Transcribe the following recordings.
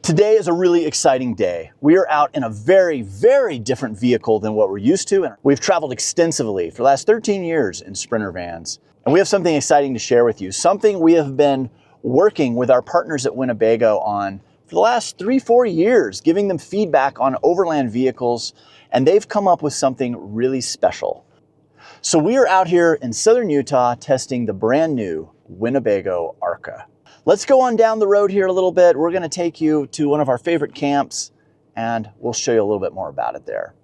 Today is a really exciting day. We are out in a very, very different vehicle than what we're used to, and we've traveled extensively for the last 13 years in Sprinter vans. And we have something exciting to share with you, something we have been working with our partners at Winnebago on for the last 3-4 years, giving them feedback on Overland vehicles, and they've come up with something really special. So we are out here in southern Utah testing the brand new Winnebago Arka. Let's go on down the road here a little bit. We're gonna take you to one of our favorite camps and we'll show you a little bit more about it there.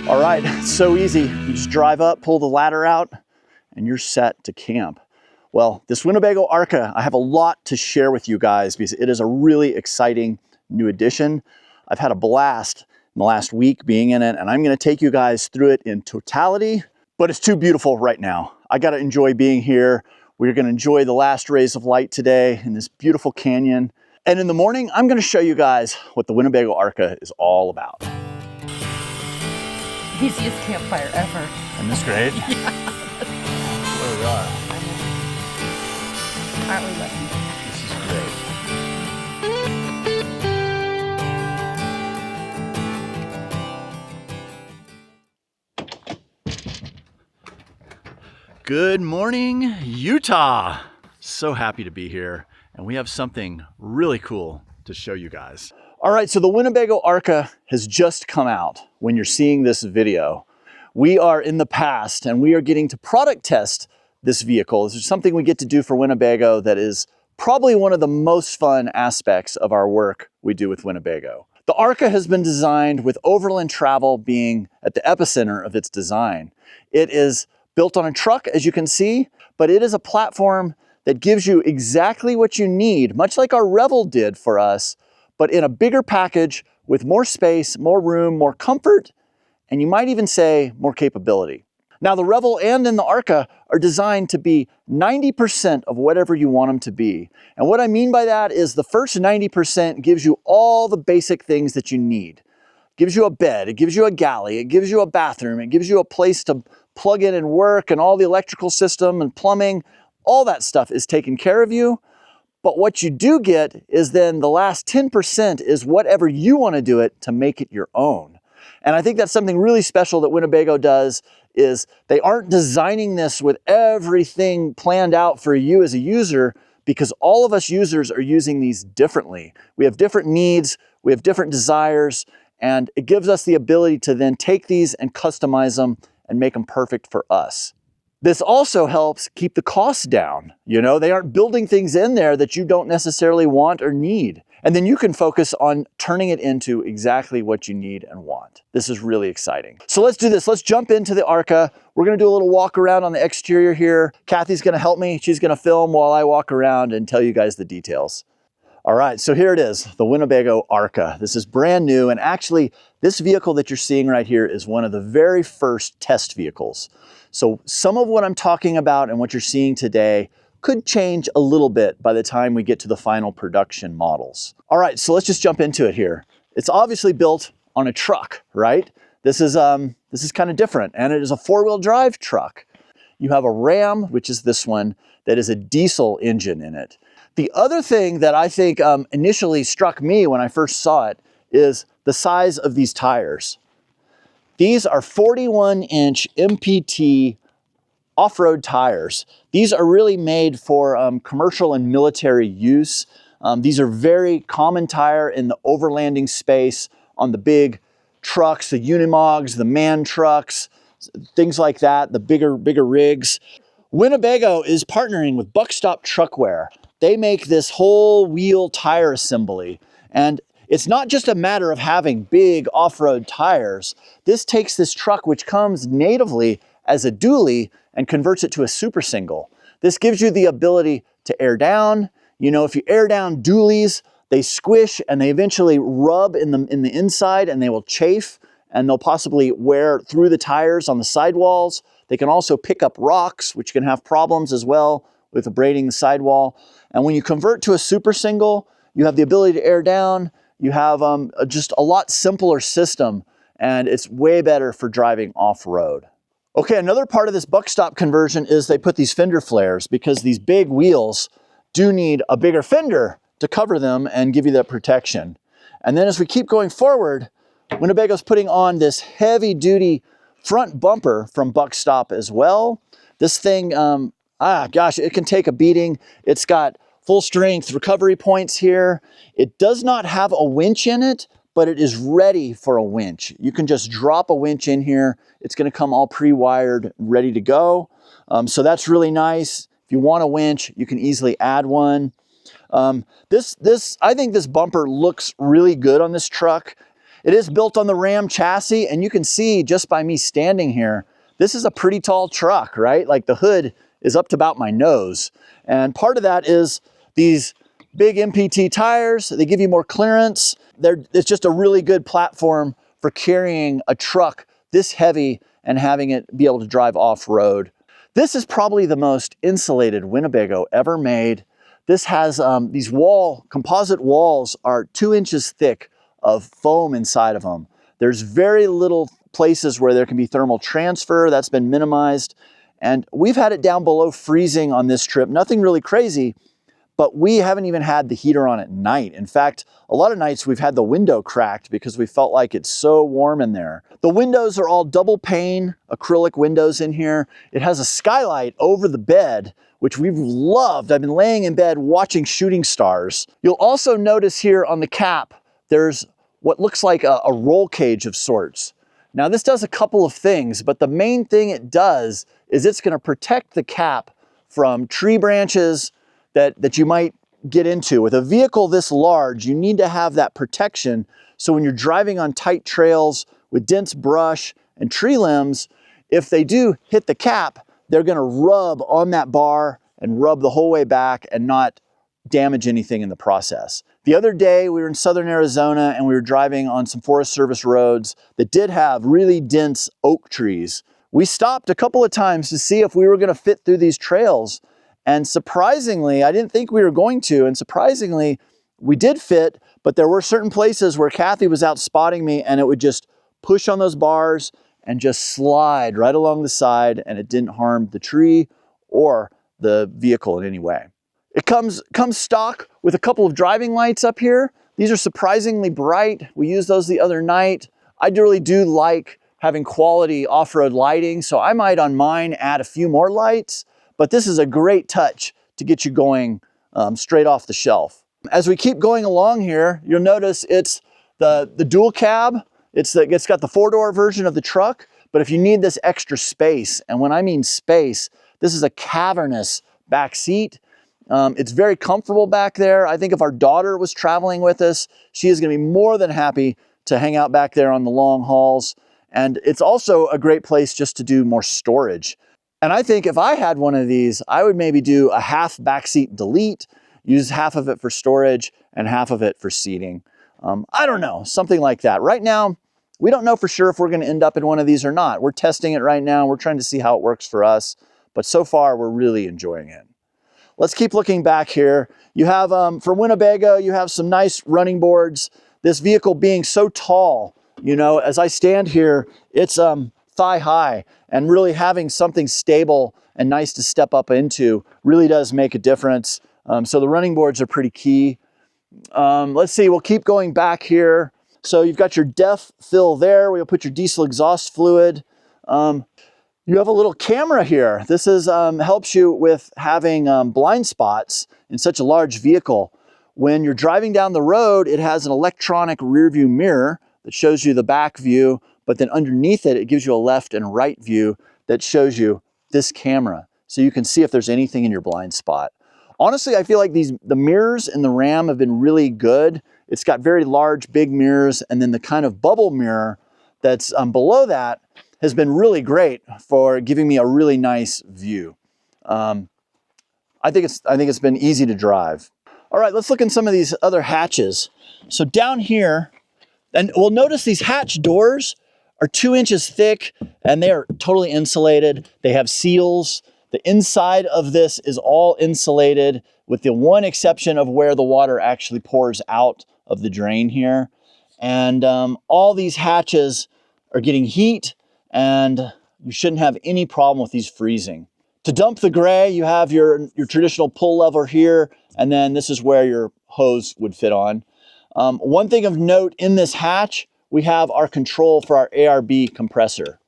All right, it's so easy. You just drive up, pull the ladder out, and you're set to camp. Well, this Winnebago Arka, I have a lot to share with you guys because it is a really exciting new addition. I've had a blast in the last week being in it, and I'm gonna take you guys through it in totality, but it's too beautiful right now. I gotta enjoy being here. We're gonna enjoy the last rays of light today in this beautiful canyon. And in the morning, I'm gonna show you guys what the Winnebago Arka is all about. Easiest campfire ever. Isn't this great? Yeah. Where we are. Aren't we lucky? This is great. Good morning, Utah. So happy to be here, and we have something really cool to show you guys. All right, so the Winnebago Arka has just come out when you're seeing this video. We are in the past and we are getting to product test this vehicle. This is something we get to do for Winnebago that is probably one of the most fun aspects of our work we do with Winnebago. The Arka has been designed with overland travel being at the epicenter of its design. It is built on a truck, as you can see, but it is a platform that gives you exactly what you need, much like our Revel did for us, but in a bigger package with more space, more room, more comfort, and you might even say more capability. Now the Revel and then the Arka are designed to be 90% of whatever you want them to be. And what I mean by that is the first 90% gives you all the basic things that you need. It gives you a bed, it gives you a galley, it gives you a bathroom, it gives you a place to plug in and work, and all the electrical system and plumbing, all that stuff is taken care of you. But what you do get is then the last 10% is whatever you want to do it to make it your own. And I think that's something really special that Winnebago does, is they aren't designing this with everything planned out for you as a user, because all of us users are using these differently. We have different needs, we have different desires, and it gives us the ability to then take these and customize them and make them perfect for us. This also helps keep the costs down. You know, they aren't building things in there that you don't necessarily want or need. And then you can focus on turning it into exactly what you need and want. This is really exciting. So let's do this. Let's jump into the Arka. We're gonna do a little walk around on the exterior here. Kathy's gonna help me. She's gonna film while I walk around and tell you guys the details. All right, so here it is, the Winnebago Arka. This is brand new, and actually this vehicle that you're seeing right here is one of the very first test vehicles. So some of what I'm talking about and what you're seeing today could change a little bit by the time we get to the final production models. All right, so let's just jump into it here. It's obviously built on a truck, right? This is kind of different, and it is a four-wheel drive truck. You have a Ram, which is this one, that is a diesel engine in it. The other thing that I think initially struck me when I first saw it is the size of these tires. These are 41-inch MPT off-road tires. These are really made for commercial and military use. These are very common tire in the overlanding space on the big trucks, the Unimogs, the man trucks, things like that, the bigger rigs. Winnebago is partnering with Buckstop Truckwear. They make this whole wheel tire assembly, and it's not just a matter of having big off-road tires. This takes this truck, which comes natively as a dually, and converts it to a super single. This gives you the ability to air down. You know, if you air down dualies, they squish and they eventually rub in the inside, and they will chafe, and they'll possibly wear through the tires on the sidewalls. They can also pick up rocks, which can have problems as well with abrading the sidewall. And when you convert to a super single, you have the ability to air down. You have just a lot simpler system, and it's way better for driving off-road. Okay, another part of this Buckstop conversion is they put these fender flares, because these big wheels do need a bigger fender to cover them and give you that protection. And then as we keep going forward, Winnebago's putting on this heavy-duty front bumper from Buckstop as well. This thing, gosh, it can take a beating. It's got full strength recovery points here. It does not have a winch in it, but it is ready for a winch. You can just drop a winch in here. It's gonna come all pre-wired, ready to go. So that's really nice. If you want a winch, you can easily add one. I think this bumper looks really good on this truck. It is built on the Ram chassis, and you can see just by me standing here, this is a pretty tall truck, right? Like the hood is up to about my nose. And part of that is these big MPT tires. They give you more clearance. It's just a really good platform for carrying a truck this heavy and having it be able to drive off-road. This is probably the most insulated Winnebago ever made. This has these composite walls are 2 inches thick of foam inside of them. There's very little places where there can be thermal transfer. That's been minimized. And we've had it down below freezing on this trip. Nothing really crazy, but we haven't even had the heater on at night. In fact, a lot of nights we've had the window cracked because we felt like it's so warm in there. The windows are all double pane acrylic windows in here. It has a skylight over the bed, which we've loved. I've been laying in bed watching shooting stars. You'll also notice here on the cap, there's what looks like a roll cage of sorts. Now this does a couple of things, but the main thing it does is it's gonna protect the cap from tree branches that you might get into. With a vehicle this large, you need to have that protection, so when you're driving on tight trails with dense brush and tree limbs, if they do hit the cap, they're gonna rub on that bar and rub the whole way back and not damage anything in the process. The other day we were in southern Arizona and we were driving on some Forest Service roads that did have really dense oak trees. We stopped a couple of times to see if we were gonna fit through these trails. And surprisingly, I didn't think we were going to, and surprisingly, we did fit, but there were certain places where Kathy was out spotting me and it would just push on those bars and just slide right along the side, and it didn't harm the tree or the vehicle in any way. It comes stock with a couple of driving lights up here. These are surprisingly bright. We used those the other night. I really do like having quality off-road lighting, so I might on mine add a few more lights. But this is a great touch to get you going straight off the shelf. As we keep going along here, you'll notice it's the dual cab. It's got the 4-door version of the truck, but if you need this extra space, and when I mean space, this is a cavernous back seat. It's very comfortable back there. I think if our daughter was traveling with us, she is going to be more than happy to hang out back there on the long hauls. And it's also a great place just to do more storage. And I think if I had one of these, I would maybe do a half backseat delete, use half of it for storage and half of it for seating. I don't know, something like that. Right now, we don't know for sure if we're going to end up in one of these or not. We're testing it right now. We're trying to see how it works for us. But so far, we're really enjoying it. Let's keep looking back here. You have, for Winnebago, you have some nice running boards. This vehicle being so tall, you know, as I stand here, it's thigh high, and really having something stable and nice to step up into really does make a difference. So the running boards are pretty key. Let's see, we'll keep going back here. So you've got your DEF fill there, where you'll put your diesel exhaust fluid. You have a little camera here. This is helps you with having blind spots in such a large vehicle. When you're driving down the road, it has an electronic rear view mirror that shows you the back view, but then underneath it, it gives you a left and right view that shows you this camera. So you can see if there's anything in your blind spot. Honestly, I feel like the mirrors in the Ram have been really good. It's got very large, big mirrors, and then the kind of bubble mirror that's below that has been really great for giving me a really nice view. I think it's been easy to drive. All right, let's look in some of these other hatches. So down here, and we'll notice these hatch doors are 2 inches thick and they are totally insulated. They have seals. The inside of this is all insulated with the one exception of where the water actually pours out of the drain here. And all these hatches are getting heat, and you shouldn't have any problem with these freezing. To dump the gray, you have your traditional pull lever here, and then this is where your hose would fit on. One thing of note in this hatch, we have our control for our ARB compressor.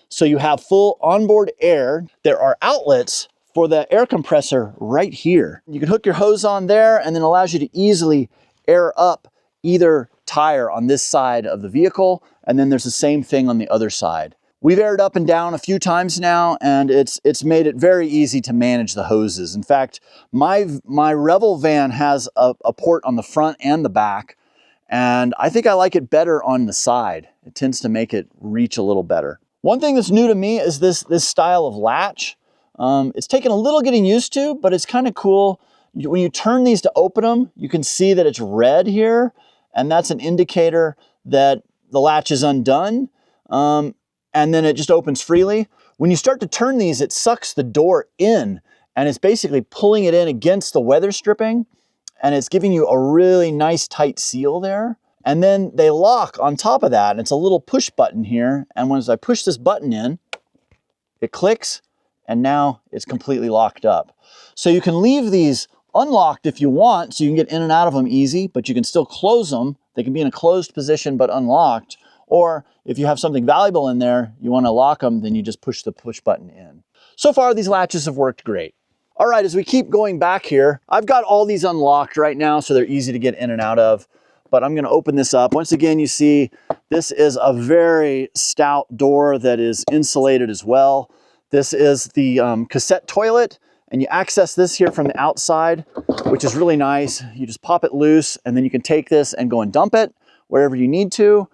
So you have full onboard air. There are outlets for the air compressor right here. You can hook your hose on there, and then it allows you to easily air up either tire on this side of the vehicle, and then there's the same thing on the other side. We've aired up and down a few times now, and it's made it very easy to manage the hoses. In fact, my Revel van has a port on the front and the back, and I think I like it better on the side. It tends to make it reach a little better. One thing that's new to me is this style of latch. It's taken a little getting used to, but it's kind of cool. When you turn these to open them, you can see that it's red here, and that's an indicator that the latch is undone. And then it just opens freely. When you start to turn these, it sucks the door in, and it's basically pulling it in against the weather stripping, and it's giving you a really nice tight seal there. And then they lock on top of that, and it's a little push button here, and once I push this button in, it clicks, and now it's completely locked up. So you can leave these unlocked if you want, so you can get in and out of them easy, but you can still close them. They can be in a closed position but unlocked. Or if you have something valuable in there, you want to lock them, then you just push the push button in. So far, these latches have worked great. All right, as we keep going back here, I've got all these unlocked right now, so they're easy to get in and out of. But I'm going to open this up. Once again, you see this is a very stout door that is insulated as well. This is the cassette toilet, and you access this here from the outside, which is really nice. You just pop it loose, and then you can take this and go and dump it wherever you need to.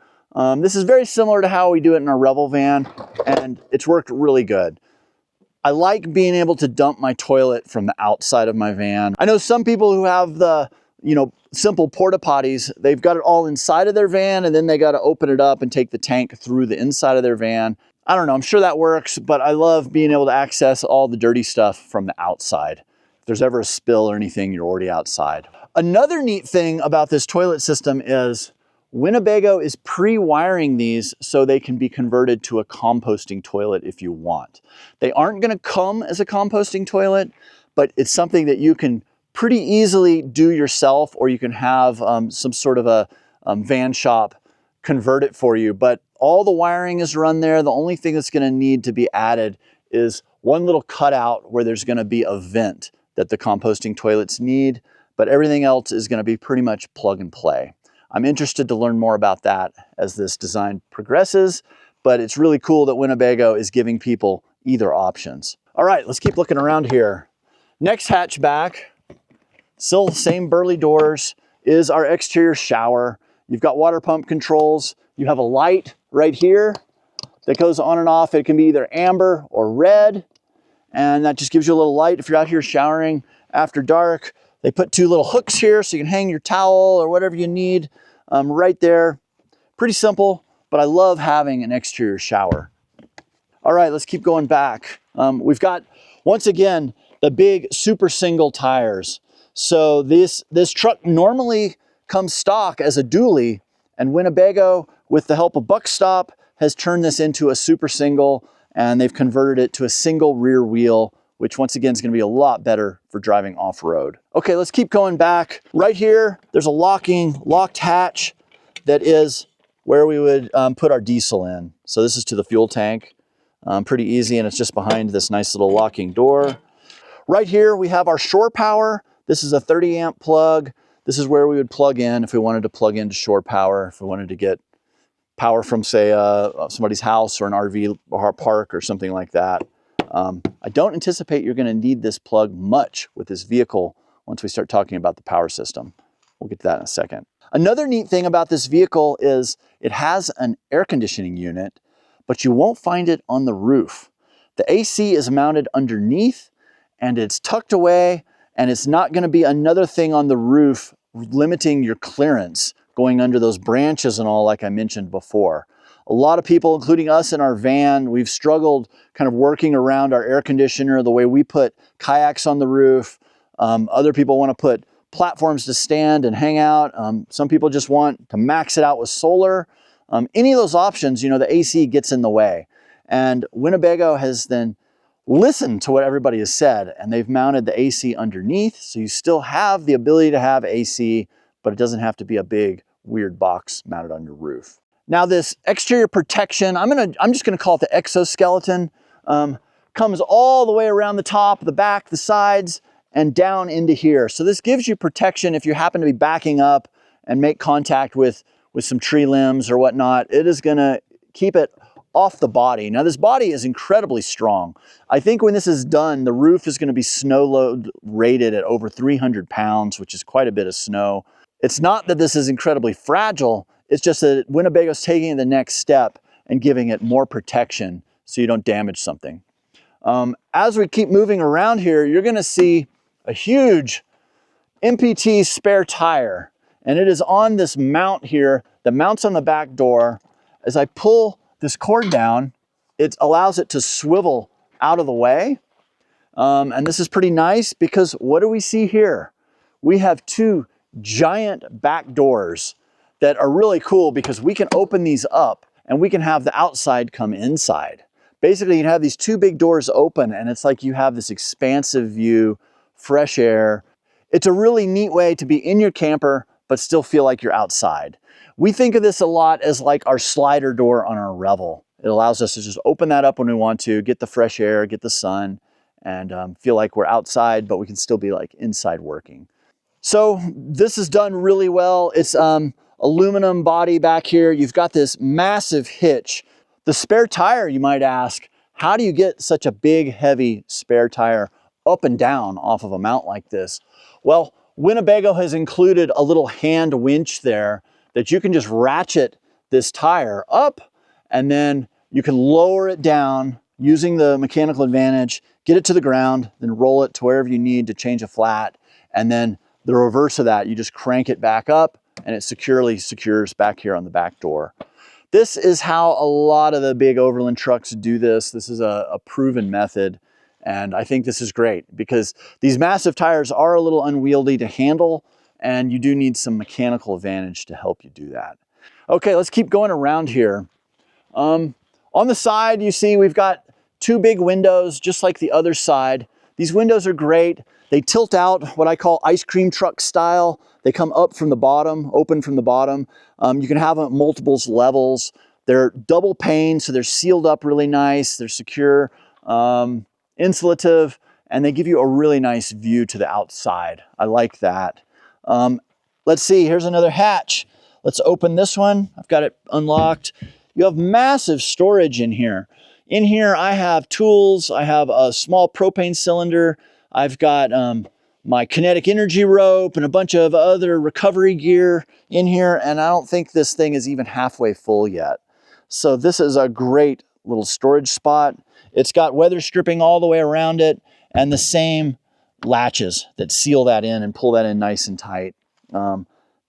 This is very similar to how we do it in our Revel van, and it's worked really good. I like being able to dump my toilet from the outside of my van. I know some people who have the, simple porta potties, they've got it all inside of their van, and then they got to open it up and take the tank through the inside of their van. I don't know, I'm sure that works, but I love being able to access all the dirty stuff from the outside. If there's ever a spill or anything, you're already outside. Another neat thing about this toilet system is Winnebago is pre-wiring these so they can be converted to a composting toilet if you want. They aren't going to come as a composting toilet, but it's something that you can pretty easily do yourself, or you can have some sort of a van shop convert it for you. But all the wiring is run there. The only thing that's going to need to be added is one little cutout where there's going to be a vent that the composting toilets need, but everything else is going to be pretty much plug and play. I'm interested to learn more about that as this design progresses, but it's really cool that Winnebago is giving people either options. All right, let's keep looking around here. Next hatchback, still same burly doors, is our exterior shower. You've got water pump controls. You have a light right here that goes on and off. It can be either amber or red, and that just gives you a little light if you're out here showering after dark. They put two little hooks here so you can hang your towel or whatever you need right there. Pretty simple, but I love having an exterior shower. All right, let's keep going back. We've got, once again, the big super single tires. So this truck normally comes stock as a dually, and Winnebago, with the help of Buckstop, has turned this into a super single, and they've converted it to a single rear wheel, which once again is going to be a lot better for driving off-road. Okay, let's keep going back. Right here, there's a locked hatch that is where we would put our diesel in. So this is to the fuel tank. Pretty easy, and it's just behind this nice little locking door. Right here, we have our shore power. This is a 30 amp plug. This is where we would plug in if we wanted to plug into shore power, if we wanted to get power from, say, somebody's house or an RV park or something like that. I don't anticipate you're going to need this plug much with this vehicle once we start talking about the power system. We'll get to that in a second. Another neat thing about this vehicle is it has an air conditioning unit, but you won't find it on the roof. The AC is mounted underneath, and it's tucked away, and it's not going to be another thing on the roof limiting your clearance going under those branches and all, like I mentioned before. A lot of people, including us in our van, we've struggled kind of working around our air conditioner, the way we put kayaks on the roof. Other people want to put platforms to stand and hang out. Some people just want to max it out with solar. Any of those options, you know, the AC gets in the way. And Winnebago has then listened to what everybody has said, and they've mounted the AC underneath, so you still have the ability to have AC, but it doesn't have to be a big, weird box mounted on your roof. Now this exterior protection, I'm just gonna call it the exoskeleton, comes all the way around the top, the back, the sides, and down into here. So this gives you protection if you happen to be backing up and make contact with some tree limbs or whatnot. It is gonna keep it off the body. Now this body is incredibly strong. I think when this is done, the roof is gonna be snow load rated at over 300 pounds, which is quite a bit of snow. It's not that this is incredibly fragile, it's just that Winnebago's taking the next step and giving it more protection so you don't damage something. As we keep moving around here, you're gonna see a huge MPT spare tire, and it is on this mount here that mounts on the back door. As I pull this cord down, it allows it to swivel out of the way. And this is pretty nice because what do we see here? We have two giant back doors that are really cool because we can open these up and we can have the outside come inside. Basically, you have these two big doors open and it's like you have this expansive view, fresh air. It's a really neat way to be in your camper, but still feel like you're outside. We think of this a lot as like our slider door on our Revel. It allows us to just open that up when we want to, get the fresh air, get the sun, and feel like we're outside, but we can still be like inside working. So this is done really well. It's aluminum body back here. You've got this massive hitch. The spare tire, you might ask, how do you get such a big, heavy spare tire up and down off of a mount like this? Well, Winnebago has included a little hand winch there that you can just ratchet this tire up, and then you can lower it down using the mechanical advantage, get it to the ground, then roll it to wherever you need to change a flat, and then the reverse of that, you just crank it back up and it securely secures back here on the back door. This is how a lot of the big Overland trucks do this. This is a proven method, and I think this is great because these massive tires are a little unwieldy to handle, and you do need some mechanical advantage to help you do that. Okay, let's keep going around here. On the side, you see we've got two big windows, just like the other side. These windows are great. They tilt out, what I call ice cream truck style. They come up from the bottom, open from the bottom. You can have them at multiples levels. They're double pane, so they're sealed up really nice. They're secure, insulative, and they give you a really nice view to the outside. I like that. Let's see, here's another hatch. Let's open this one. I've got it unlocked. You have massive storage in here. In here, I have tools. I have a small propane cylinder. I've got my kinetic energy rope and a bunch of other recovery gear in here, and I don't think this thing is even halfway full yet. So this is a great little storage spot. It's got weather stripping all the way around it and the same latches that seal that in and pull that in nice and tight.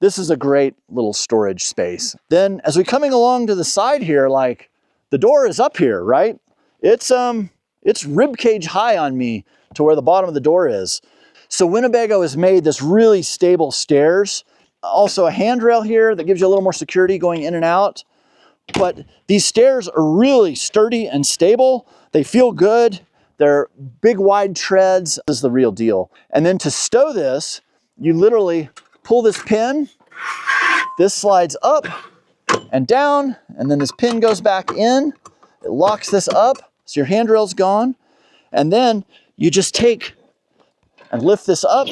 This is a great little storage space. Then as we're coming along to the side here, like the door is up here, right? It's rib cage high on me to where the bottom of the door is. So Winnebago has made this really stable stairs. Also a handrail here that gives you a little more security going in and out. But these stairs are really sturdy and stable. They feel good. They're big wide treads. This is the real deal. And then to stow this, you literally pull this pin, this slides up and down, and then this pin goes back in. It locks this up, so your handrail's gone. And then you just take and lift this up,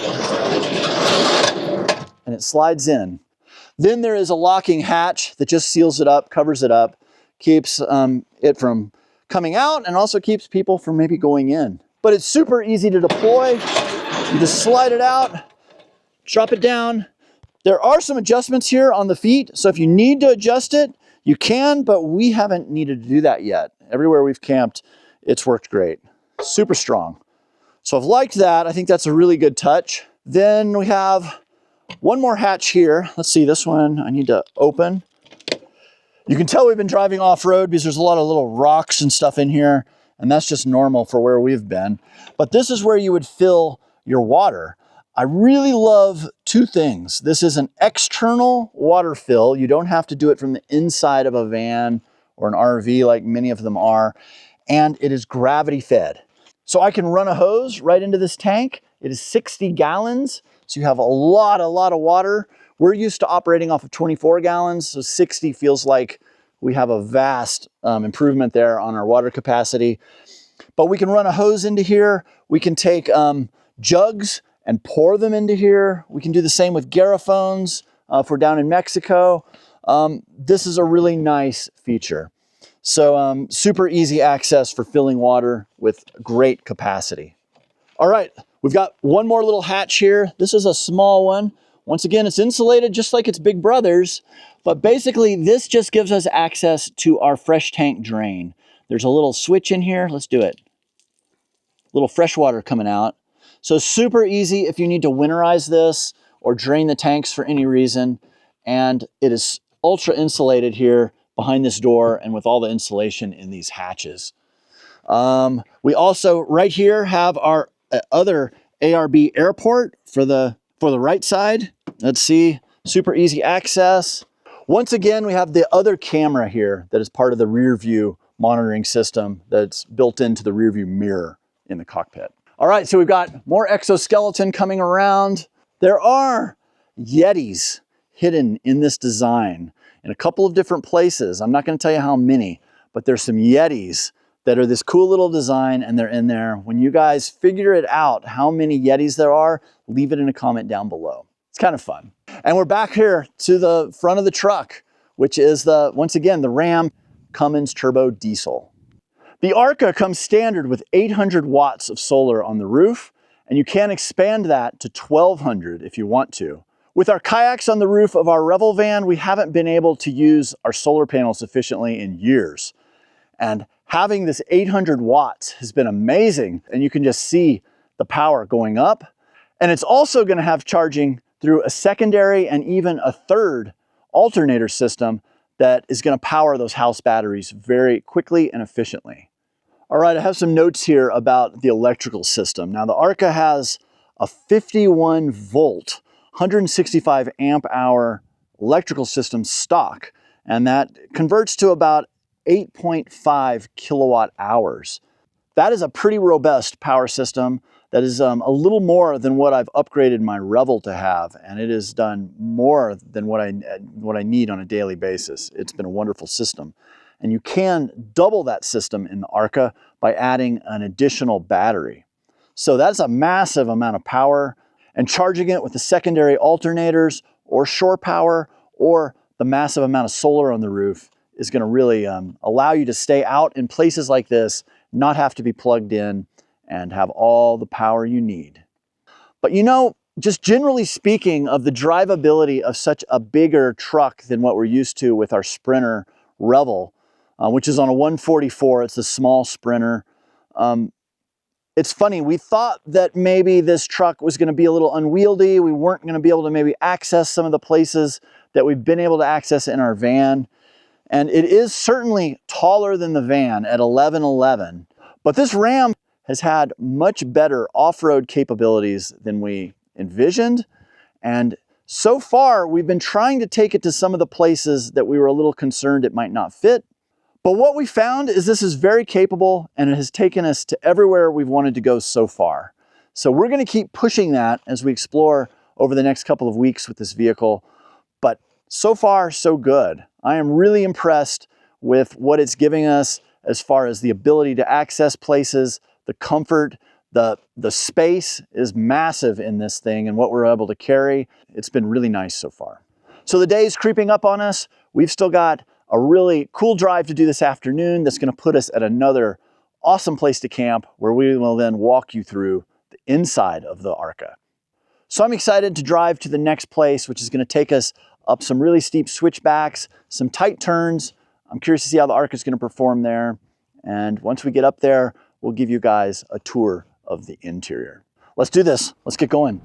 and it slides in. Then there is a locking hatch that just seals it up, covers it up, keeps it from coming out, and also keeps people from maybe going in. But it's super easy to deploy. You just slide it out, drop it down. There are some adjustments here on the feet, so if you need to adjust it, you can, but we haven't needed to do that yet. Everywhere we've camped, it's worked great. Super strong. So I've liked that. I think that's a really good touch. Then we have one more hatch here. Let's see, this one I need to open. You can tell we've been driving off-road because there's a lot of little rocks and stuff in here, and that's just normal for where we've been. But this is where you would fill your water. I really love two things. This is an external water fill. You don't have to do it from the inside of a van or an RV like many of them are. And it is gravity fed. So I can run a hose right into this tank. It is 60 gallons. So you have a lot of water. We're used to operating off of 24 gallons. So 60 feels like we have a vast improvement there on our water capacity. But we can run a hose into here. We can take jugs and pour them into here. We can do the same with garrafones if we're down in Mexico. This is a really nice feature. So super easy access for filling water with great capacity. All right, we've got one more little hatch here. This is a small one. Once again, it's insulated just like its big brothers, but basically this just gives us access to our fresh tank drain. There's a little switch in here. Let's do it. Little fresh water coming out. So super easy if you need to winterize this or drain the tanks for any reason. And it is ultra insulated here behind this door and with all the insulation in these hatches. We also right here have our other ARB airport for the right side. Let's see, super easy access. Once again, we have the other camera here that is part of the rear view monitoring system that's built into the rear view mirror in the cockpit. All right, so we've got more exoskeleton coming around. There are Yetis hidden in this design in a couple of different places. I'm not going to tell you how many, but there's some Yetis that are this cool little design and they're in there. When you guys figure it out how many Yetis there are, leave it in a comment down below. It's kind of fun. And we're back here to the front of the truck, which is once again, the Ram Cummins turbo diesel. The Arka comes standard with 800 watts of solar on the roof, and you can expand that to 1200 if you want to. With our kayaks on the roof of our Revel van, we haven't been able to use our solar panels efficiently in years. And having this 800 watts has been amazing, and you can just see the power going up. And it's also going to have charging through a secondary and even a third alternator system that is going to power those house batteries very quickly and efficiently. All right, I have some notes here about the electrical system. Now the Arka has a 51 volt, 165 amp hour electrical system stock, and that converts to about 8.5 kilowatt hours. That is a pretty robust power system. That is a little more than what I've upgraded my Revel to have, and it has done more than what I need on a daily basis. It's been a wonderful system. And you can double that system in the Arka by adding an additional battery. So that's a massive amount of power, and charging it with the secondary alternators or shore power or the massive amount of solar on the roof is going to really allow you to stay out in places like this, not have to be plugged in, and have all the power you need. But you know, just generally speaking of the drivability of such a bigger truck than what we're used to with our Sprinter Revel, which is on a 144, it's a small Sprinter. It's funny, we thought that maybe this truck was going to be a little unwieldy. We weren't going to be able to maybe access some of the places that we've been able to access in our van. And it is certainly taller than the van at 11'11", but this Ram has had much better off-road capabilities than we envisioned. And so far, we've been trying to take it to some of the places that we were a little concerned it might not fit. But what we found is this is very capable, and it has taken us to everywhere we've wanted to go so far. So we're going to keep pushing that as we explore over the next couple of weeks with this vehicle. But so far, so good. I am really impressed with what it's giving us as far as the ability to access places, the comfort, the space is massive in this thing, and what we're able to carry. It's been really nice so far. So the day is creeping up on us. We've still got a really cool drive to do this afternoon that's going to put us at another awesome place to camp, where we will then walk you through the inside of the Arka. So I'm excited to drive to the next place, which is going to take us up some really steep switchbacks, some tight turns. I'm curious to see how the Arka is going to perform there. And once we get up there, we'll give you guys a tour of the interior. Let's do this. Let's get going.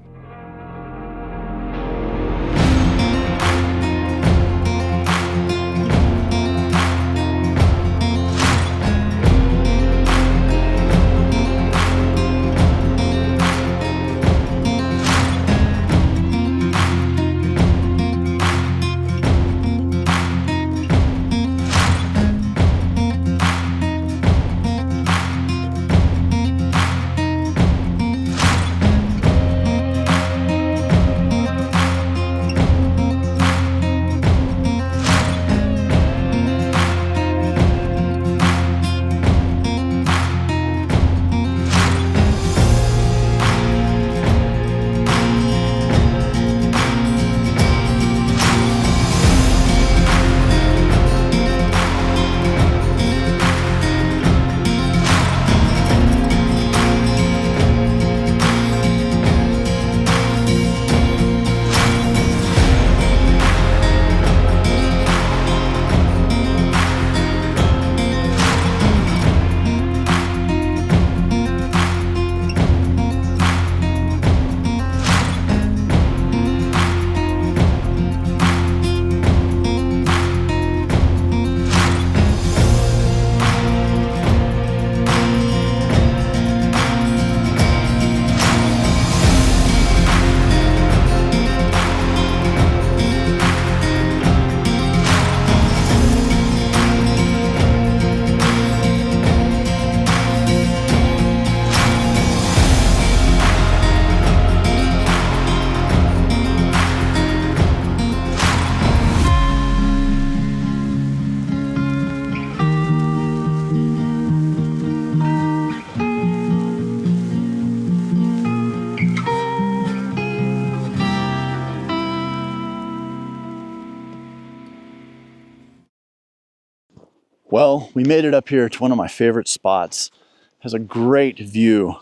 Well, we made it up here to one of my favorite spots. It has a great view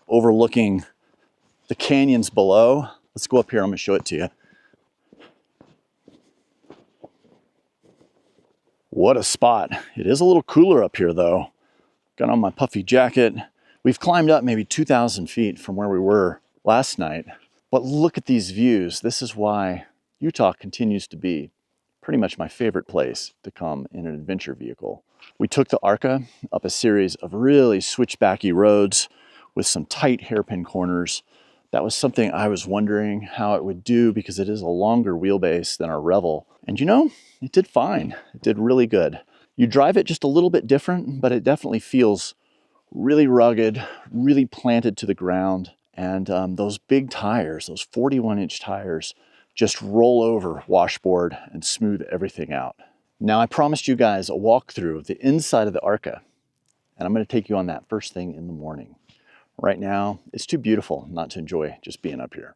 overlooking the canyons below. Let's go up here, I'm gonna show it to you. What a spot. It is a little cooler up here though. Got on my puffy jacket. We've climbed up maybe 2,000 feet from where we were last night. But look at these views. This is why Utah continues to be pretty much my favorite place to come in an adventure vehicle. We took the Arka up a series of really switchbacky roads with some tight hairpin corners. That was something I was wondering how it would do because it is a longer wheelbase than our Revel. And you know, it did fine. It did really good. You drive it just a little bit different, but it definitely feels really rugged, really planted to the ground. And those big tires, those 41-inch tires, just roll over washboard and smooth everything out. Now I promised you guys a walkthrough of the inside of the Arka, and I'm going to take you on that first thing in the morning. right now, it's too beautiful not to enjoy just being up here.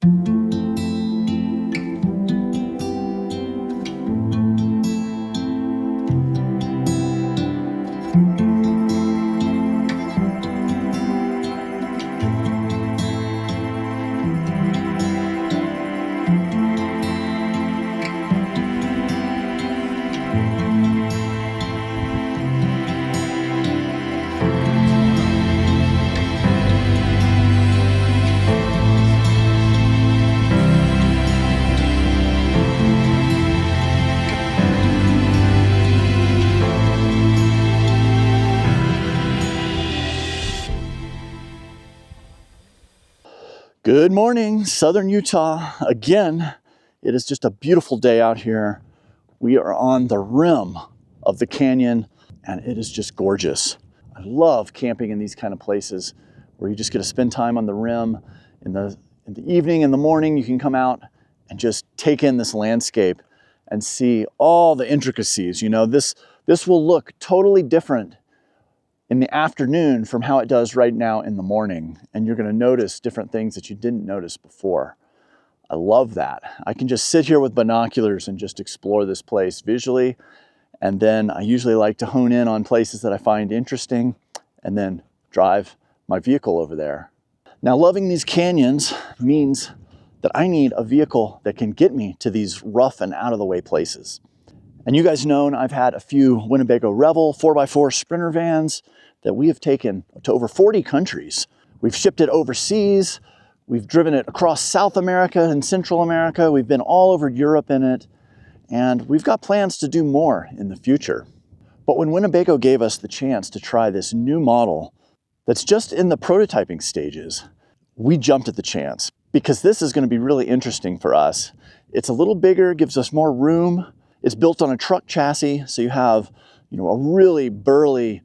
Good morning, Southern Utah. Again, it is just a beautiful day out here. We are on the rim of the canyon and it is just gorgeous. I love camping in these kind of places where you just get to spend time on the rim. In the evening, in the morning, you can come out and just take in this landscape and see all the intricacies. You know, this will look totally different in the afternoon from how it does right now in the morning. And you're gonna notice different things that you didn't notice before. I love that. I can just sit here with binoculars and just explore this place visually. And then I usually like to hone in on places that I find interesting and then drive my vehicle over there. Now, loving these canyons means that I need a vehicle that can get me to these rough and out of the way places. And you guys know I've had a few Winnebago Revel 4x4 Sprinter vans that we have taken to over 40 countries. We've shipped it overseas. We've driven it across South America and Central America. We've been all over Europe in it. And we've got plans to do more in the future. But when Winnebago gave us the chance to try this new model that's just in the prototyping stages, we jumped at the chance because this is going to be really interesting for us. It's a little bigger, gives us more room. It's built on a truck chassis, so you have, you know, a really burly,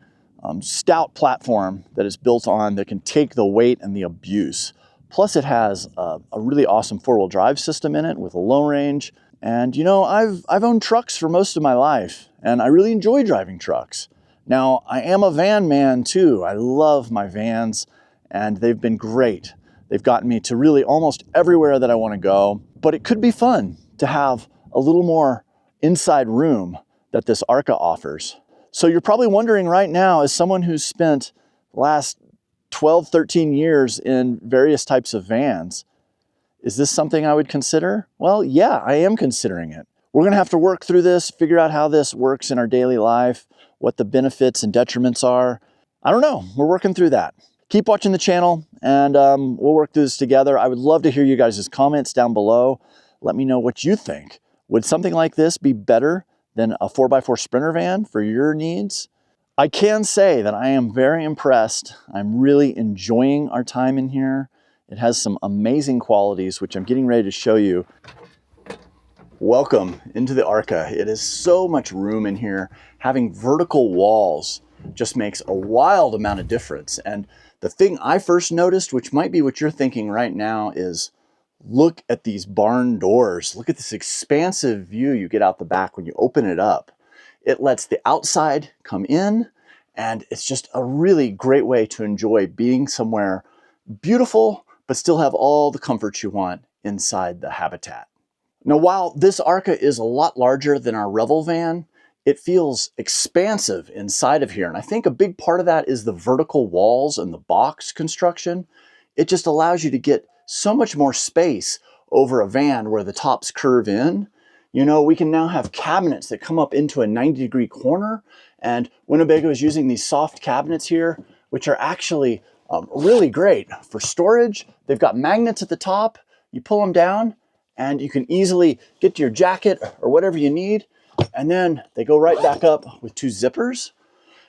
stout platform that is built on that can take the weight and the abuse. Plus it has a really awesome four-wheel drive system in it with a low range. And you know, I've owned trucks for most of my life and I really enjoy driving trucks. Now, I am a van man too. I love my vans and they've been great. They've gotten me to really almost everywhere that I want to go, but it could be fun to have a little more inside room that this Arka offers. So you're probably wondering right now, as someone who's spent the last 12, 13 years in various types of vans, is this something I would consider? Well, yeah, I am considering it. We're gonna have to work through this, figure out how this works in our daily life, what the benefits and detriments are. I don't know, we're working through that. Keep watching the channel and we'll work through this together. I would love to hear you guys' comments down below. Let me know what you think. Would something like this be better than a 4x4 Sprinter van for your needs? I can say that I am very impressed. I'm really enjoying our time in here. It has some amazing qualities, which I'm getting ready to show you. Welcome into the Arka. It is so much room in here. Having vertical walls just makes a wild amount of difference. And the thing I first noticed, which might be what you're thinking right now, is look at these barn doors. Look at this expansive view you get out the back when you open it up. It lets the outside come in, and it's just a really great way to enjoy being somewhere beautiful, but still have all the comforts you want inside the habitat. Now, while this Arka is a lot larger than our Revel van, it feels expansive inside of here. And I think a big part of that is the vertical walls and the box construction. It just allows you to get so much more space over a van where the tops curve in. You know, we can now have cabinets that come up into a 90-degree corner, and Winnebago is using these soft cabinets here, which are actually really great for storage. They've got magnets at the top. You pull them down and you can easily get to your jacket or whatever you need. And then they go right back up with two zippers.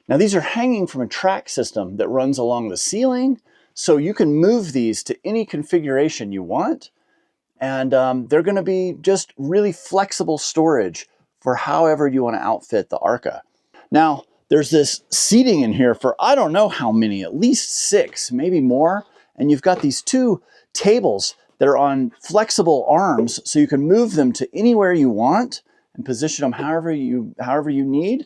Now these are hanging from a track system that runs along the ceiling. So you can move these to any configuration you want. And they're gonna be just really flexible storage for however you wanna outfit the Arka. Now, there's this seating in here for I don't know how many, at least 6, maybe more. And you've got these 2 tables that are on flexible arms so you can move them to anywhere you want and position them however you need.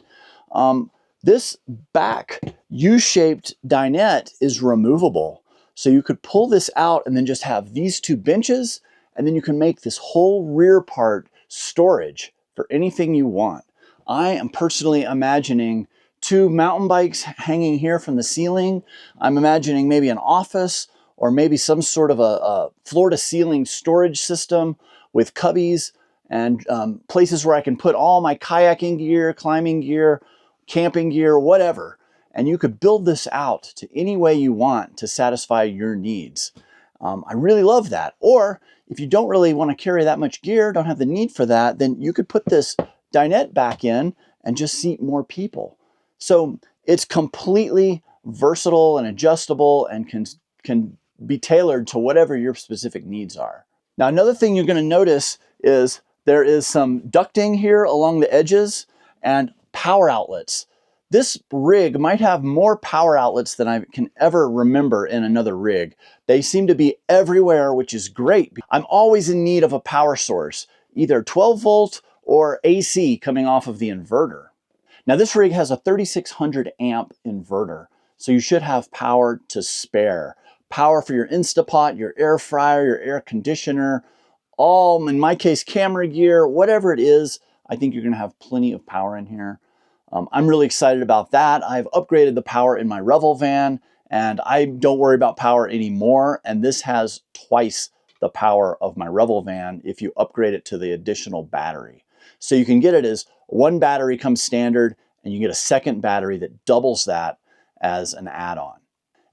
This back U-shaped dinette is removable. So you could pull this out and then just have these two benches, and then you can make this whole rear part storage for anything you want. I am personally imagining 2 mountain bikes hanging here from the ceiling. I'm imagining maybe an office or maybe some sort of a floor-to-ceiling storage system with cubbies and places where I can put all my kayaking gear, climbing gear, camping gear, whatever. And you could build this out to any way you want to satisfy your needs. I really love that. Or if you don't really want to carry that much gear, don't have the need for that, then you could put this dinette back in and just seat more people. So it's completely versatile and adjustable and can be tailored to whatever your specific needs are. Now, another thing you're going to notice is there is some ducting here along the edges and power outlets. This rig might have more power outlets than I can ever remember in another rig. They seem to be everywhere, which is great. I'm always in need of a power source, either 12 volt or AC coming off of the inverter. Now this rig has a 3600 amp inverter, so you should have power to spare. Power for your Instapot, your air fryer, your air conditioner, all, in my case, camera gear, whatever it is, I think you're gonna have plenty of power in here. I'm really excited about that. I've upgraded the power in my Revel van, and I don't worry about power anymore, and this has twice the power of my Revel van if you upgrade it to the additional battery. So you can get it as one battery comes standard, and you get a second battery that doubles that as an add-on.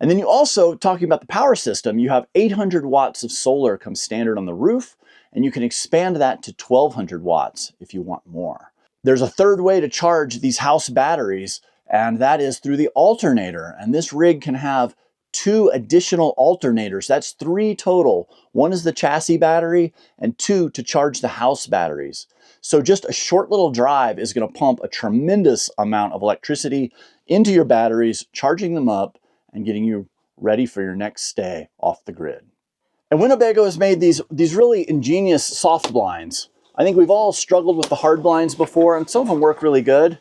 And then you also, talking about the power system, you have 800 watts of solar come standard on the roof, and you can expand that to 1200 watts if you want more. There's a third way to charge these house batteries, and that is through the alternator. And this rig can have 2 additional alternators. That's 3 total. 1 is the chassis battery and 2 to charge the house batteries. So just a short little drive is going to pump a tremendous amount of electricity into your batteries, charging them up and getting you ready for your next stay off the grid. And Winnebago has made these really ingenious soft blinds. I think we've all struggled with the hard blinds before, and some of them work really good.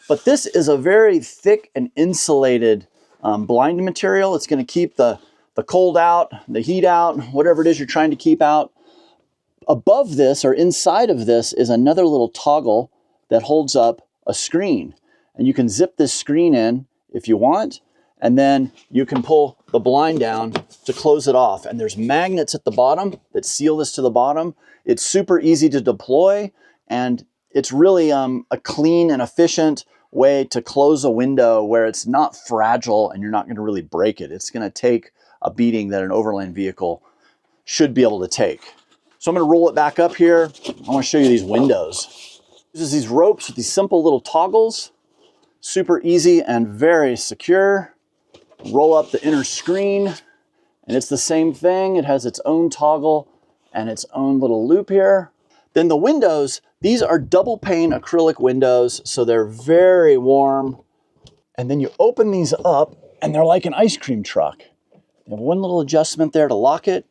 But this is a very thick and insulated blind material. It's going to keep the cold out, the heat out, whatever it is you're trying to keep out. Above this, or inside of this, is another little toggle that holds up a screen. And you can zip this screen in if you want, and then you can pull the blind down to close it off. And there's magnets at the bottom that seal this to the bottom. It's super easy to deploy, and it's really a clean and efficient way to close a window where it's not fragile and you're not going to really break it. It's going to take a beating that an Overland vehicle should be able to take. So I'm going to roll it back up here. I want to show you these windows. This is these ropes with these simple little toggles. Super easy and very secure. Roll up the inner screen, and it's the same thing. It has its own toggle and its own little loop here. Then the windows, these are double pane acrylic windows, so they're very warm. And then you open these up, and they're like an ice cream truck. You have one little adjustment there to lock it,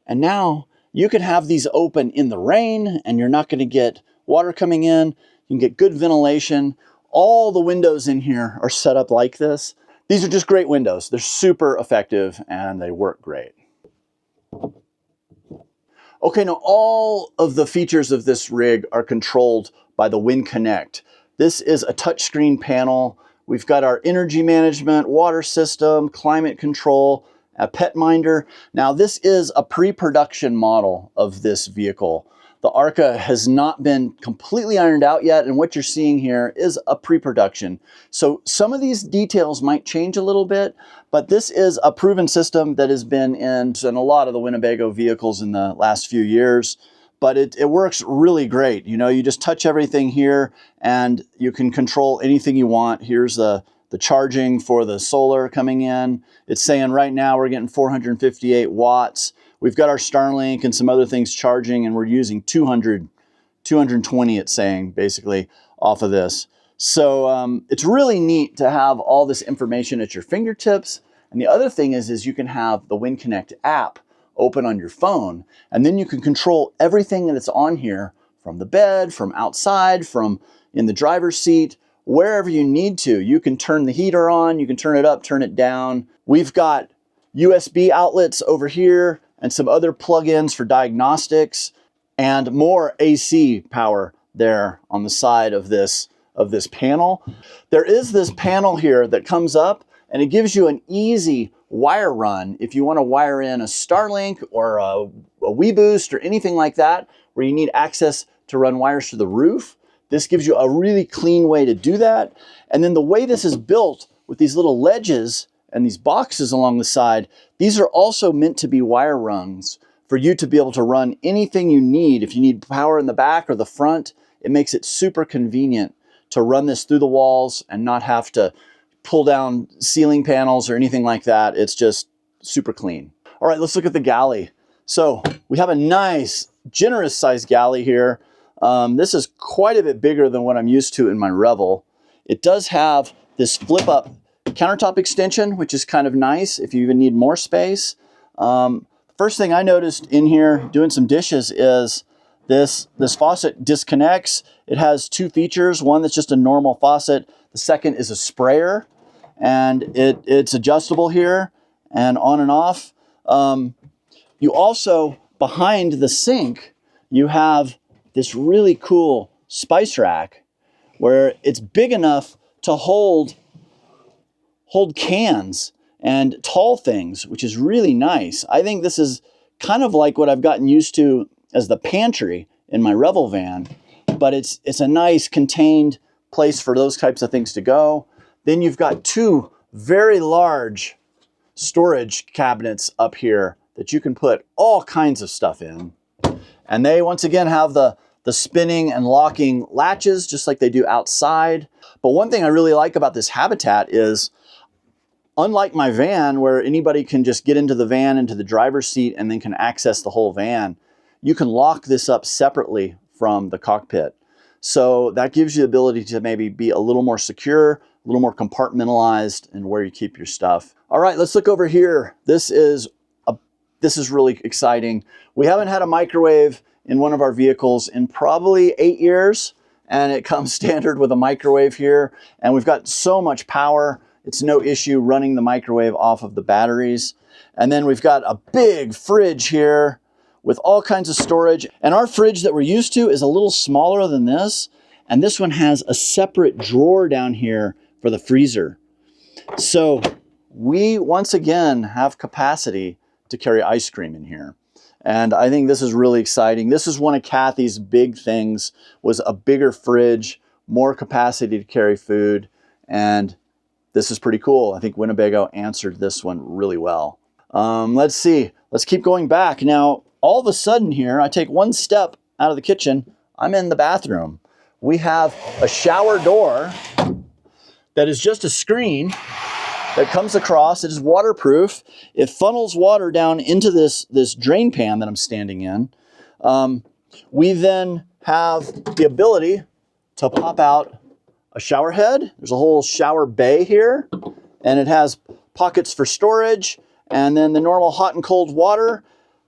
and now you can have these open in the rain, and you're not going to get water coming in. You can get good ventilation. All the windows in here are set up like this. These are just great windows. They're super effective, and they work great. Okay, now all of the features of this rig are controlled by the WinConnect. This is a touchscreen panel. We've got our energy management, water system, climate control, a pet minder. Now this is a pre-production model of this vehicle. The Arka has not been completely ironed out yet, and what you're seeing here is a pre-production. So some of these details might change a little bit, but this is a proven system that has been in a lot of the Winnebago vehicles in the last few years, but it works really great. You know, you just touch everything here and you can control anything you want. Here's the charging for the solar coming in. It's saying right now we're getting 458 watts. We've got our Starlink and some other things charging, and we're using 220, it's saying, basically, off of this. So it's really neat to have all this information at your fingertips. And the other thing is you can have the WinConnect app open on your phone, and then you can control everything that's on here from the bed, from outside, from in the driver's seat, wherever you need to. You can turn the heater on, you can turn it up, turn it down. We've got USB outlets over here and some other plug-ins for diagnostics, and more AC power there on the side of this panel. There is this panel here that comes up and it gives you an easy wire run if you want to wire in a Starlink or a WeBoost or anything like that where you need access to run wires to the roof. This gives you a really clean way to do that. And then the way this is built with these little ledges and these boxes along the side, these are also meant to be wire runs for you to be able to run anything you need. If you need power in the back or the front, it makes it super convenient to run this through the walls and not have to pull down ceiling panels or anything like that. It's just super clean. All right, let's look at the galley. So we have a nice, generous sized galley here. This is quite a bit bigger than what I'm used to in my Revel. It does have this flip up countertop extension, which is kind of nice if you even need more space. First thing I noticed in here doing some dishes is this faucet disconnects. It has two features. One that's just a normal faucet. The second is a sprayer, and it's adjustable here and on and off. You also, behind the sink, you have this really cool spice rack where it's big enough to hold cans and tall things, which is really nice. I think this is kind of like what I've gotten used to as the pantry in my Revel van, but it's a nice contained place for those types of things to go. Then you've got two very large storage cabinets up here that you can put all kinds of stuff in. And they once again have the spinning and locking latches just like they do outside. But one thing I really like about this habitat is, unlike my van where anybody can just get into the van, into the driver's seat, and then can access the whole van, you can lock this up separately from the cockpit. So that gives you the ability to maybe be a little more secure, a little more compartmentalized in where you keep your stuff. All right, let's look over here. This is really exciting. We haven't had a microwave in one of our vehicles in probably 8 years, and it comes standard with a microwave here. And we've got so much power, it's no issue running the microwave off of the batteries. And then we've got a big fridge here with all kinds of storage. And our fridge that we're used to is a little smaller than this. And this one has a separate drawer down here for the freezer. So we once again have capacity to carry ice cream in here. And I think this is really exciting. This is one of Kathy's big things, was a bigger fridge, more capacity to carry food. And this is pretty cool. I think Winnebago answered this one really well. Let's see. Let's keep going back. Now, all of a sudden here, I take one step out of the kitchen. I'm in the bathroom. We have a shower door that is just a screen that comes across. It is waterproof. It funnels water down into this drain pan that I'm standing in. We then have the ability to pop out a shower head. There's a whole shower bay here, and it has pockets for storage, and then the normal hot and cold water.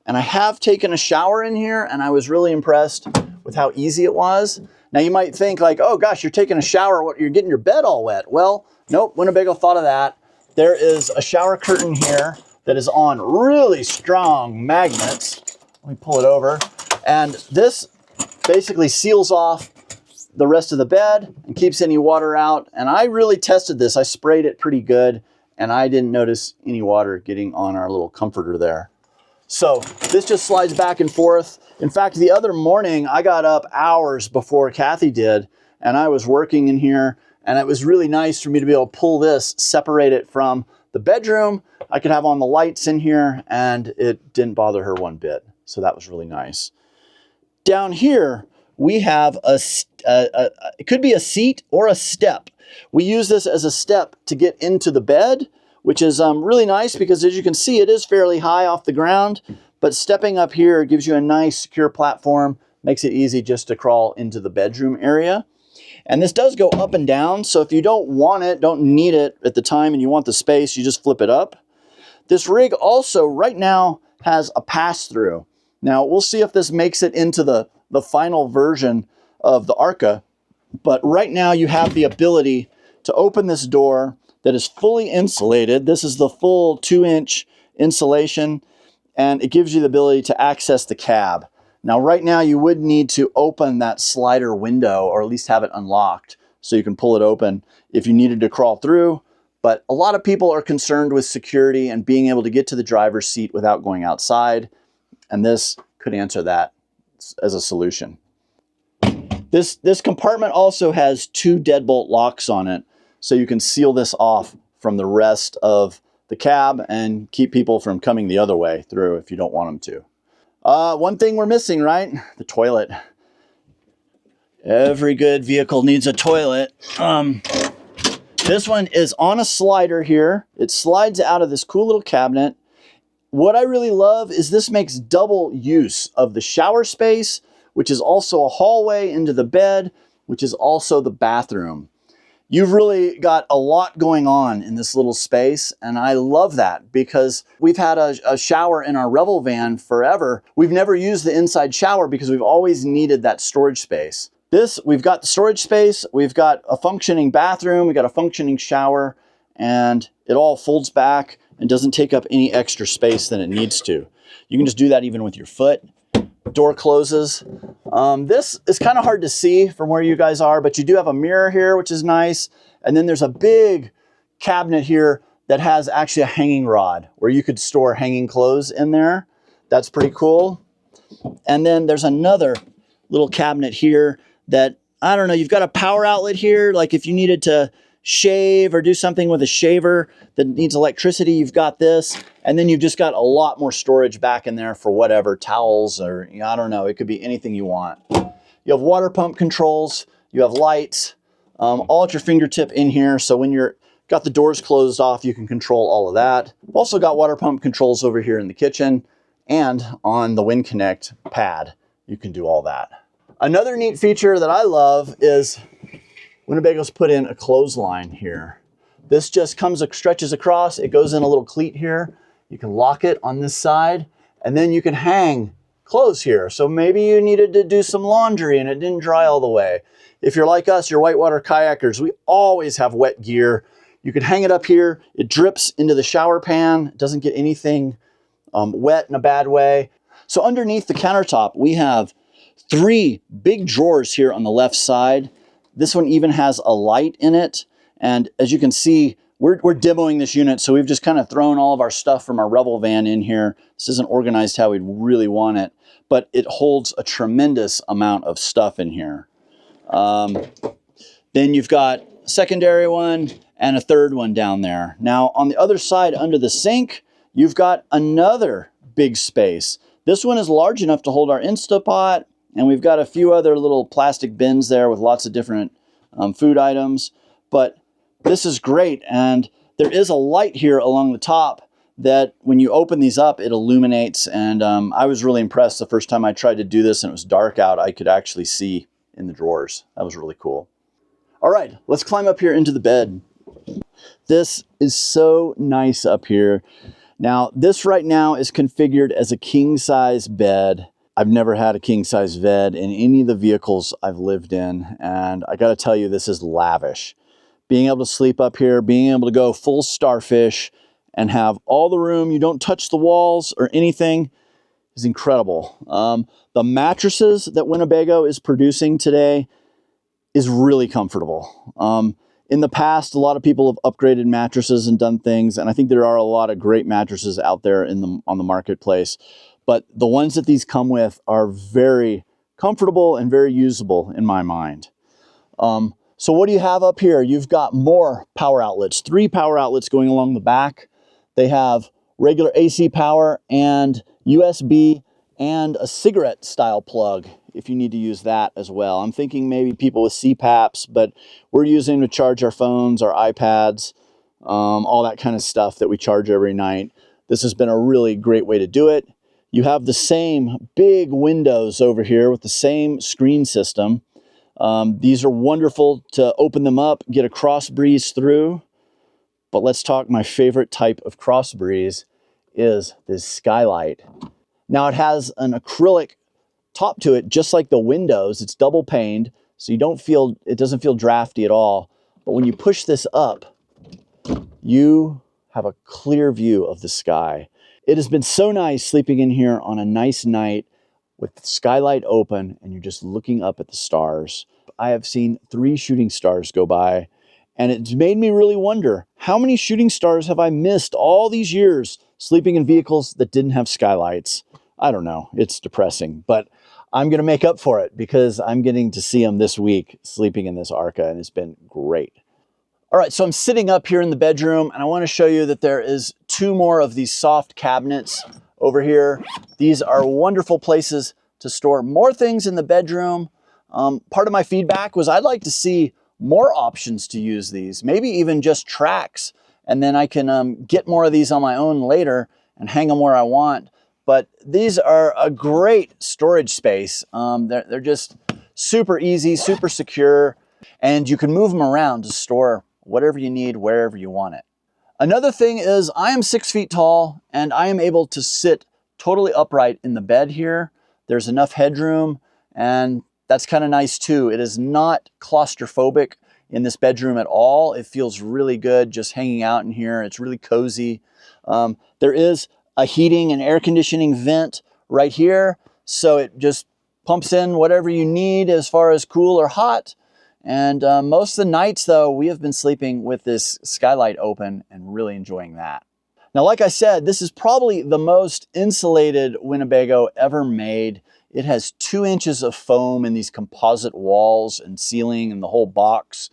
And I have taken a shower in here, and I was really impressed with how easy it was. Now you might think like, oh gosh, you're taking a shower, you're getting your bed all wet. Well, nope, Winnebago thought of that. There is a shower curtain here that is on really strong magnets. Let me pull it over. And this basically seals off the rest of the bed and keeps any water out. And I really tested this. I sprayed it pretty good, and I didn't notice any water getting on our little comforter there. So this just slides back and forth. In fact, the other morning I got up hours before Kathy did, and I was working in here, and it was really nice for me to be able to pull this, separate it from the bedroom. I could have on the lights in here, and it didn't bother her one bit. So that was really nice. Down here, we have it could be a seat or a step. We use this as a step to get into the bed, which is really nice because, as you can see, it is fairly high off the ground, but stepping up here gives you a nice secure platform, makes it easy just to crawl into the bedroom area. And this does go up and down, so if you don't want it, don't need it at the time, and you want the space, you just flip it up. This rig also right now has a pass-through. Now we'll see if this makes it into the final version of the Arka, but right now you have the ability to open this door that is fully insulated. This is the full 2-inch insulation, and it gives you the ability to access the cab. Now, right now, you would need to open that slider window, or at least have it unlocked so you can pull it open if you needed to crawl through. But a lot of people are concerned with security and being able to get to the driver's seat without going outside, and this could answer that as a solution. This compartment also has 2 deadbolt locks on it, so you can seal this off from the rest of the cab and keep people from coming the other way through if you don't want them to. One thing we're missing, right? The toilet. Every good vehicle needs a toilet. This one is on a slider here. It slides out of this cool little cabinet. What I really love is this makes double use of the shower space, which is also a hallway into the bed, which is also the bathroom. You've really got a lot going on in this little space, and I love that because we've had a shower in our Revel van forever. We've never used the inside shower because we've always needed that storage space. We've got the storage space, we've got a functioning bathroom, we've got a functioning shower, and it all folds back and doesn't take up any extra space than it needs to. You can just do that even with your foot. Door closes. This is kind of hard to see from where you guys are, but you do have a mirror here, which is nice. And then there's a big cabinet here that has actually a hanging rod where you could store hanging clothes in there. That's pretty cool. And then there's another little cabinet here that, I don't know, you've got a power outlet here. Like if you needed to shave or do something with a shaver that needs electricity, you've got this. And then you've just got a lot more storage back in there for whatever, towels or, I don't know, it could be anything you want. You have water pump controls, you have lights, all at your fingertip in here. So when you're got the doors closed off, you can control all of that. We've also got water pump controls over here in the kitchen, and on the Wind Connect pad, you can do all that. Another neat feature that I love is Winnebago's put in a clothesline here. This just stretches across, it goes in a little cleat here. You can lock it on this side, and then you can hang clothes here. So maybe you needed to do some laundry and it didn't dry all the way. If you're like us, you're whitewater kayakers, we always have wet gear. You can hang it up here, it drips into the shower pan, it doesn't get anything wet in a bad way. So underneath the countertop, we have 3 big drawers here on the left side. This one even has a light in it. And as you can see, we're demoing this unit, so we've just kind of thrown all of our stuff from our Revel van in here. This isn't organized how we'd really want it, but it holds a tremendous amount of stuff in here. Then you've got a secondary one and a third one down there. Now on the other side under the sink, you've got another big space. This one is large enough to hold our Instapot, and we've got a few other little plastic bins there with lots of different food items. But this is great, and there is a light here along the top that when you open these up, it illuminates. And I was really impressed the first time I tried to do this and it was dark out, I could actually see in the drawers. That was really cool. All right, let's climb up here into the bed. This is so nice up here. Now, this right now is configured as a king-size bed. I've never had a king-size bed in any of the vehicles I've lived in, and I gotta tell you, this is lavish. Being able to sleep up here, being able to go full starfish and have all the room, you don't touch the walls or anything, is incredible. The mattresses that Winnebago is producing today is really comfortable. In the past, a lot of people have upgraded mattresses and done things, and I think there are a lot of great mattresses out there on the marketplace. But the ones that these come with are very comfortable and very usable in my mind. So what do you have up here? You've got more power outlets, 3 power outlets going along the back. They have regular AC power and USB and a cigarette style plug if you need to use that as well. I'm thinking maybe people with CPAPs, but we're using to charge our phones, our iPads, all that kind of stuff that we charge every night. This has been a really great way to do it. You have the same big windows over here with the same screen system. These are wonderful to open them up, get a cross breeze through. But let's talk, my favorite type of cross breeze is this skylight. Now it has an acrylic top to it, just like the windows. It's double paned, so it doesn't feel drafty at all. But when you push this up, you have a clear view of the sky. It has been so nice sleeping in here on a nice night with the skylight open and you're just looking up at the stars. I have seen 3 shooting stars go by, and it's made me really wonder, how many shooting stars have I missed all these years sleeping in vehicles that didn't have skylights? I don't know. It's depressing, but I'm going to make up for it because I'm getting to see them this week sleeping in this Arka, and it's been great. All right, so I'm sitting up here in the bedroom, and I want to show you that there is 2 more of these soft cabinets over here. These are wonderful places to store more things in the bedroom. Part of my feedback was I'd like to see more options to use these, maybe even just tracks, and then I can get more of these on my own later and hang them where I want. But these are a great storage space. They're just super easy, super secure, and you can move them around to store whatever you need, wherever you want it. Another thing is I am 6 feet tall and I am able to sit totally upright in the bed here. There's enough headroom, and that's kind of nice too. It is not claustrophobic in this bedroom at all. It feels really good just hanging out in here. It's really cozy. There is a heating and air conditioning vent right here, so it just pumps in whatever you need as far as cool or hot. And most of the nights, though, we have been sleeping with this skylight open and really enjoying that. Now, like I said, this is probably the most insulated Winnebago ever made. It has 2 inches of foam in these composite walls and ceiling and the whole box,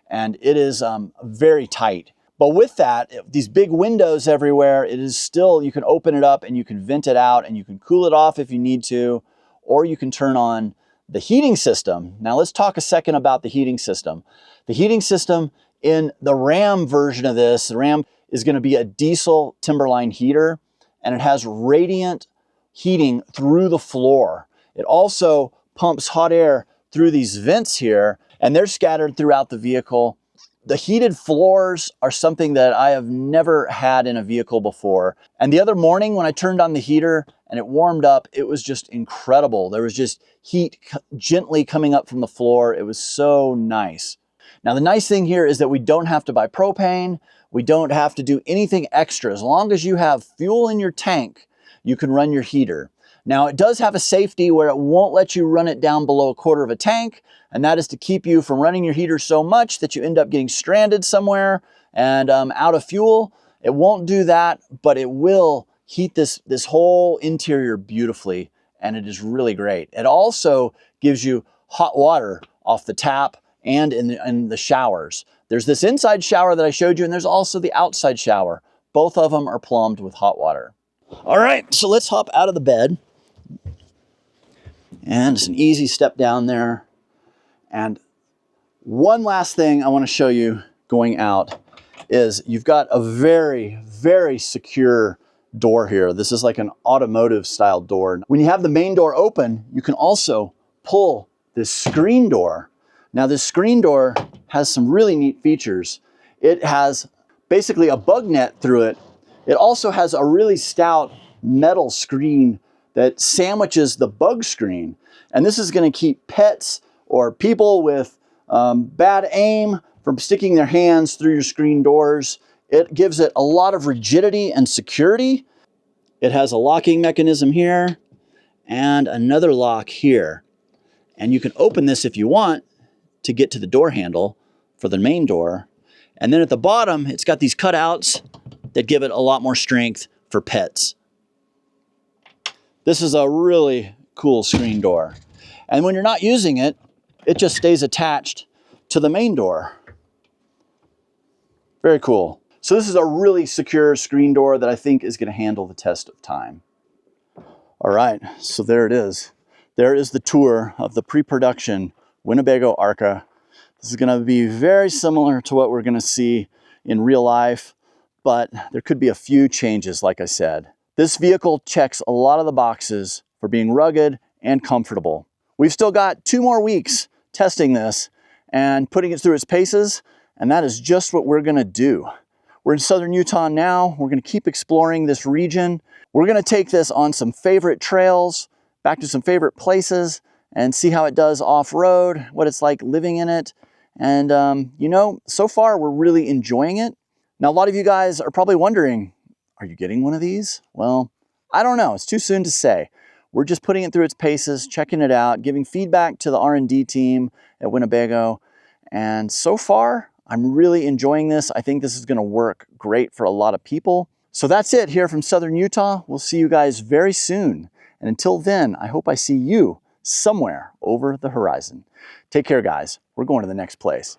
and it is very tight. But with that, these big windows everywhere, it is still, you can open it up and you can vent it out and you can cool it off if you need to, or you can turn on the heating system. Now let's talk a second about the heating system. The heating system in the Ram version of this, the Ram is going to be a diesel Timberline heater, and it has radiant heating through the floor. It also pumps hot air through these vents here, and they're scattered throughout the vehicle. The heated floors are something that I have never had in a vehicle before. And the other morning when I turned on the heater and it warmed up, it was just incredible. There was just heat gently coming up from the floor. It was so nice. Now, the nice thing here is that we don't have to buy propane. We don't have to do anything extra. As long as you have fuel in your tank, you can run your heater. Now, it does have a safety where it won't let you run it down below 1/4 of a tank, and that is to keep you from running your heater so much that you end up getting stranded somewhere and out of fuel. It won't do that, but it will heat this whole interior beautifully, and it is really great. It also gives you hot water off the tap and in the showers. There's this inside shower that I showed you, and there's also the outside shower. Both of them are plumbed with hot water. All right, so let's hop out of the bed. And it's an easy step down there. And one last thing I want to show you going out is you've got a very, very secure door here. This is like an automotive style door. When you have the main door open, you can also pull this screen door. Now, this screen door has some really neat features. It has basically a bug net through it. It also has a really stout metal screen that sandwiches the bug screen. And this is going to keep pets or people with bad aim from sticking their hands through your screen doors. It gives it a lot of rigidity and security. It has a locking mechanism here and another lock here. And you can open this if you want to get to the door handle for the main door. And then at the bottom, it's got these cutouts that give it a lot more strength for pets. This is a really cool screen door. And when you're not using it, it just stays attached to the main door. Very cool. So this is a really secure screen door that I think is going to handle the test of time. All right, so there it is. There is the tour of the pre-production Winnebago Arka. This is going to be very similar to what we're going to see in real life, but there could be a few changes, like I said. This vehicle checks a lot of the boxes for being rugged and comfortable. We've still got 2 more weeks testing this and putting it through its paces, and that is just what we're going to do. We're in southern Utah now. We're going to keep exploring this region. We're going to take this on some favorite trails, back to some favorite places, and see how it does off-road, what it's like living in it. And you know, so far we're really enjoying it. Now, a lot of you guys are probably wondering, Are you getting one of these? Well, I don't know. It's too soon to say. We're just putting it through its paces, checking it out, giving feedback to the R&D team at Winnebago. And so far, I'm really enjoying this. I think this is going to work great for a lot of people. So that's it here from Southern Utah. We'll see you guys very soon. And until then, I hope I see you somewhere over the horizon. Take care, guys. We're going to the next place.